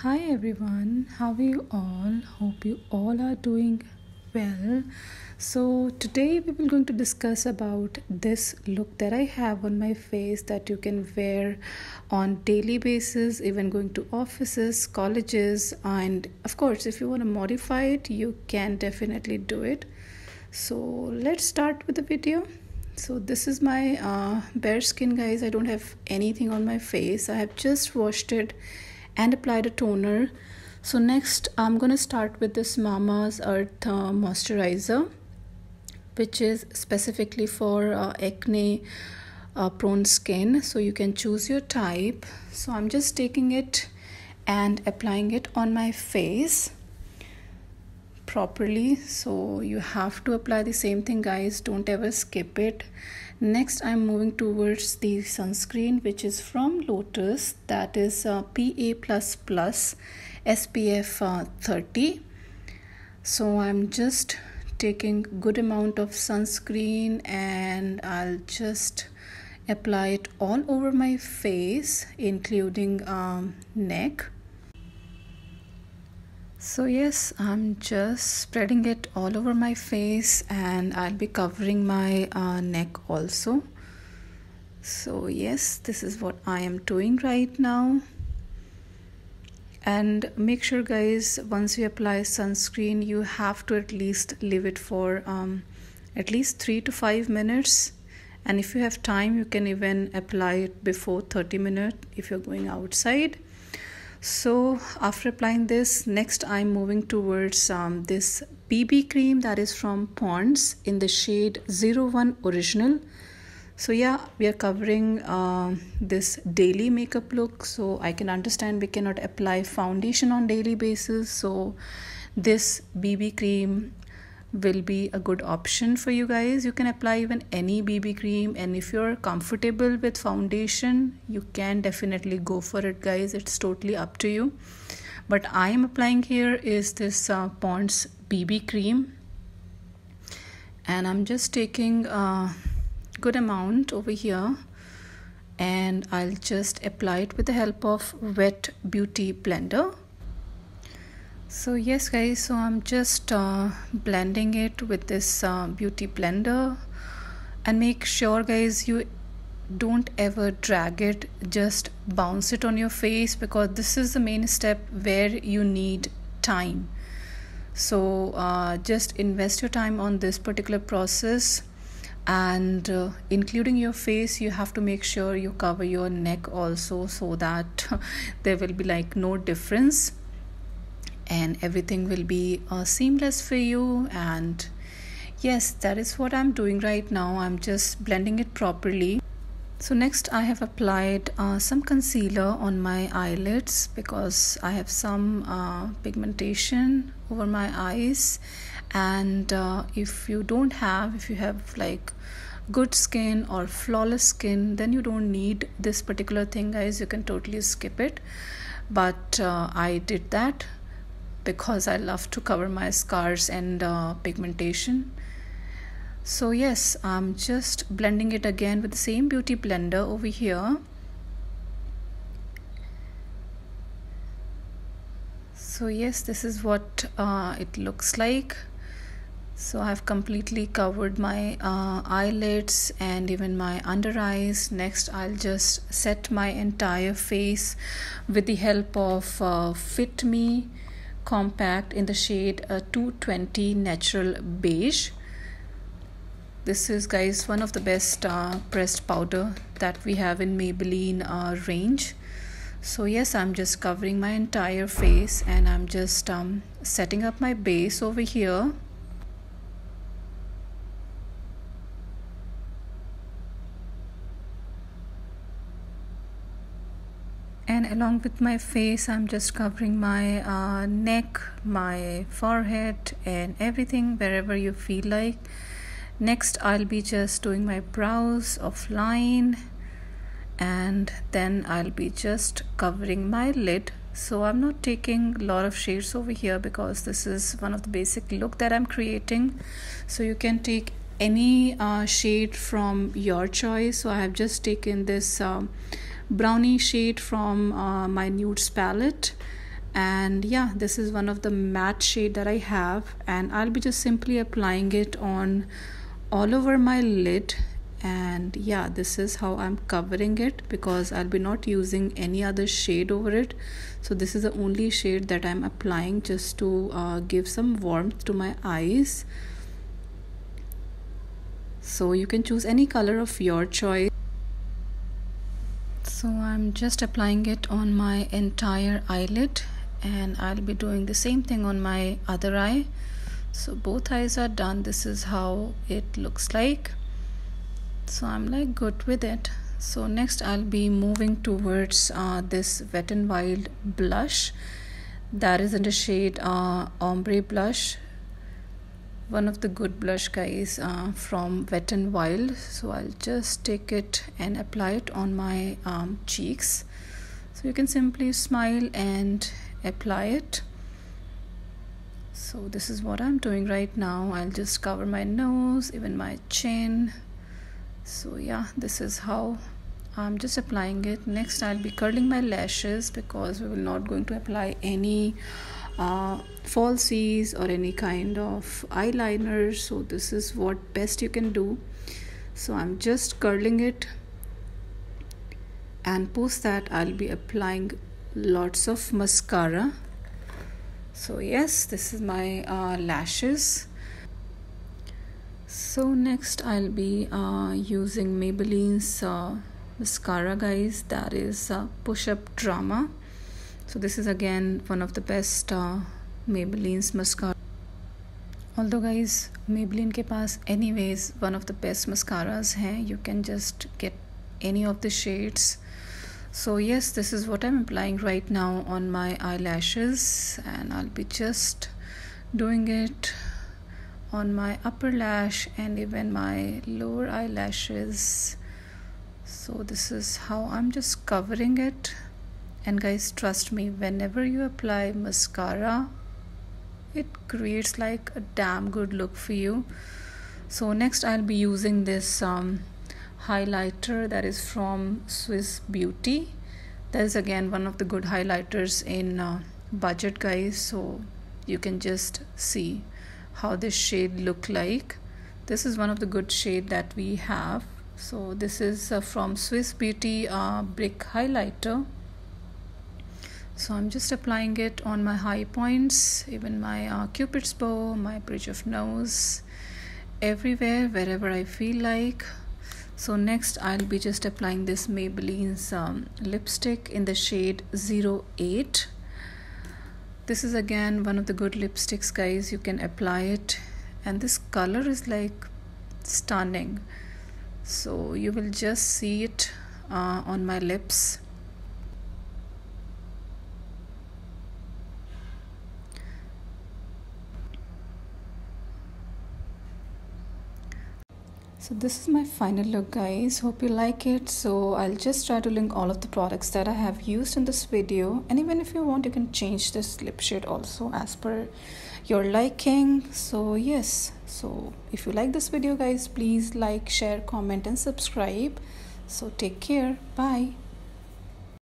Hi everyone, how are you all? Hope you all are doing well. So today we will going to discuss about this look that I have on my face that you can wear on daily basis, even going to offices, colleges, and of course if you want to modify it, you can definitely do it. So let's start with the video. So this is my bare skin, guys. I don't have anything on my face. I have just washed it and applied a toner. So next I'm gonna start with this Mama's Earth moisturizer, which is specifically for acne prone skin. So you can choose your type. So I'm just taking it and applying it on my face properly. So you have to apply the same thing, guys. Don't ever skip it. Next I'm moving towards the sunscreen, which is from Lotus, that is PA++ SPF 30. So I'm just taking good amount of sunscreen and I'll just apply it all over my face, including neck. So yes, I'm just spreading it all over my face and I'll be covering my neck also. So yes, this is what I am doing right now. And make sure, guys, once you apply sunscreen, you have to at least leave it for at least 3 to 5 minutes. And if you have time, you can even apply it before 30 minutes if you're going outside. So after applying this, next I'm moving towards this BB cream that is from Pond's in the shade 01 Original. So yeah, we are covering this daily makeup look. So I can understand we cannot apply foundation on daily basis. So this BB cream will be a good option for you guys. You can apply even any BB cream, and if you're comfortable with foundation, you can definitely go for it, guys. It's totally up to you. But I am applying here is this Pond's BB cream, and I'm just taking a good amount over here and I'll just apply it with the help of Wet Beauty blender. So yes, guys, so I'm just blending it with this beauty blender, and make sure, guys, you don't ever drag it, just bounce it on your face, because this is the main step where you need time. So just invest your time on this particular process, and including your face, you have to make sure you cover your neck also, so that there will be like no difference and everything will be seamless for you. And yes, that is what I'm doing right now. I'm just blending it properly. So next I have applied some concealer on my eyelids, because I have some pigmentation over my eyes. And if you have like good skin or flawless skin, then you don't need this particular thing, guys. You can totally skip it. But I did that because I love to cover my scars and pigmentation. So yes, I'm just blending it again with the same beauty blender over here. So yes, this is what it looks like. So I've completely covered my eyelids and even my under eyes. Next I'll just set my entire face with the help of Fit Me Compact in the shade 220 Natural Beige. This is, guys, one of the best pressed powder that we have in Maybelline range. So yes, I'm just covering my entire face and I'm just setting up my base over here. And along with my face, I'm just covering my neck, my forehead, and everything wherever you feel like. Next, I'll be just doing my brows offline, and then I'll be just covering my lid. So I'm not taking a lot of shades over here because this is one of the basic look that I'm creating. So you can take any shade from your choice. So I have just taken this brownie shade from my nudes palette, And yeah, this is one of the matte shade that I have, and I'll be just simply applying it on all over my lid. And yeah, this is how I'm covering it, because I'll be not using any other shade over it. So this is the only shade that I'm applying, just to give some warmth to my eyes. So you can choose any color of your choice. So I'm just applying it on my entire eyelid, and I'll be doing the same thing on my other eye. So both eyes are done. This is how it looks like. So I'm like good with it. So next I'll be moving towards this Wet n Wild blush that is in the shade Ombre Blush, one of the good blush, guys, from Wet n Wild. So I'll just take it and apply it on my cheeks. So you can simply smile and apply it. So this is what I'm doing right now. I'll just cover my nose, even my chin. So yeah, this is how I'm just applying it. Next I'll be curling my lashes, because we will not going to apply any falsies or any kind of eyeliner. So this is what best you can do. So I'm just curling it, and post that I'll be applying lots of mascara. So yes, this is my lashes. So next I'll be using Maybelline's mascara, guys, that is Push Up Drama. So this is again one of the best Maybelline's mascara. Although guys, Maybelline के पास anyways one of the best mascaras हैं. You can just get any of the shades. So yes, this is what I'm applying right now on my eyelashes, and I'll be just doing it on my upper lash and even my lower eyelashes. So this is how I'm just covering it. And guys, trust me, whenever you apply mascara, it creates like a damn good look for you. So next I'll be using this highlighter that is from Swiss Beauty. That is again one of the good highlighters in budget, guys. So you can just see how this shade look like. This is one of the good shade that we have. So this is from Swiss Beauty Brick Highlighter. So I'm just applying it on my high points, even my cupid's bow, my bridge of nose, everywhere wherever I feel like. So next I'll be just applying this Maybelline's lipstick in the shade 08. This is again one of the good lipsticks, guys. You can apply it, and this color is like stunning. So you will just see it on my lips. So this is my final look, guys. Hope you like it. So I'll just try to link all of the products that I have used in this video, and even if you want, you can change this lip shade also as per your liking. So yes, so if you like this video, guys, please like, share, comment and subscribe. So take care. Bye.